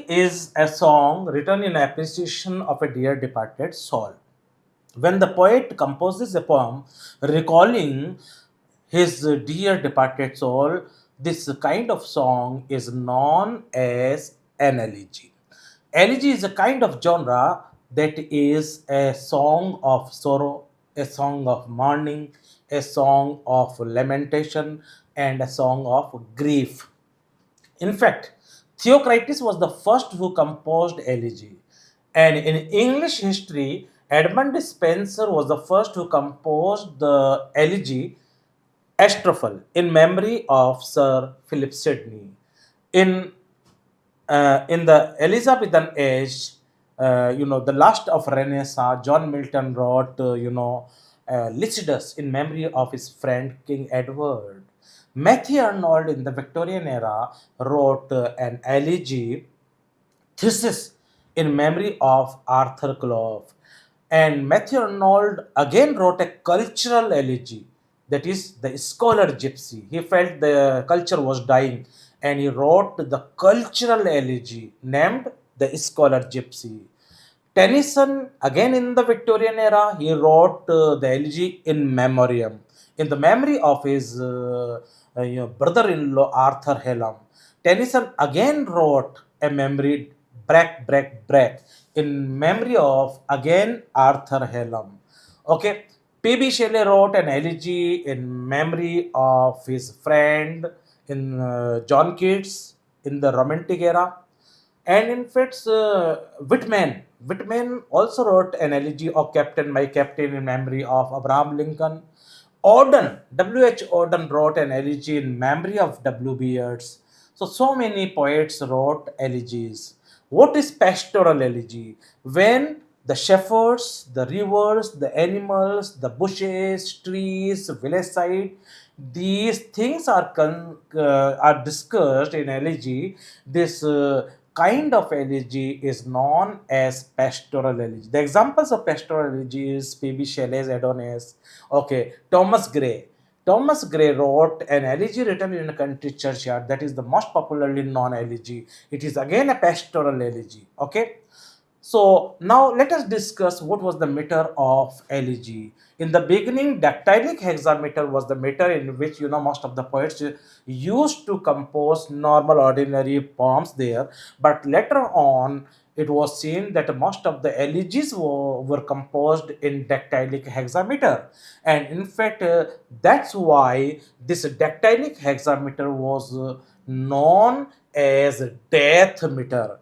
Elegy is a song written in appreciation of a dear departed soul. When the poet composes a poem recalling his dear departed soul, this kind of song is known as an elegy. Elegy is a kind of genre that is a song of sorrow, a song of mourning, a song of lamentation, and a song of grief. In fact, Theocritus was the first who composed elegy. And in English history, Edmund Spenser was the first who composed the elegy Astrophel in memory of Sir Philip Sidney. In in the Elizabethan age, the last of Renaissance, John Milton wrote, Lycidas in memory of his friend King Edward. Matthew Arnold in the Victorian era wrote an elegy thesis in memory of Arthur Clough. And Matthew Arnold again wrote a cultural elegy, that is the scholar gypsy. He felt the culture was dying and he wrote the cultural elegy named the scholar gypsy. Tennyson, again in the Victorian era, he wrote the elegy in memoriam, in the memory of his brother-in-law Arthur Hallam. Tennyson again wrote a memory, break, break, break, in memory of again Arthur Hallam. Okay, P.B. Shelley wrote an elegy in memory of his friend in John Keats in the Romantic era. And in fact, Whitman also wrote an elegy of Captain, my Captain, in memory of Abraham Lincoln. Auden, W.H. Auden wrote an elegy in memory of W.B. Yeats. So many poets wrote elegies. What is pastoral elegy? When the shepherds, the rivers, the animals, the bushes, trees, village side, these things are discussed in elegy. This kind of elegy is known as pastoral elegy. The examples of pastoral elegy is P.B. Shelley's Adonis. Okay, Thomas Gray. Thomas Gray wrote an elegy written in a country churchyard, that is the most popularly known elegy. It is again a pastoral elegy. Okay. So now let us discuss what was the meter of elegy. In the beginning, dactylic hexameter was the meter in which most of the poets used to compose normal ordinary poems there. But later on, it was seen that most of the elegies were composed in dactylic hexameter, and in fact, that's why this dactylic hexameter was known as death meter.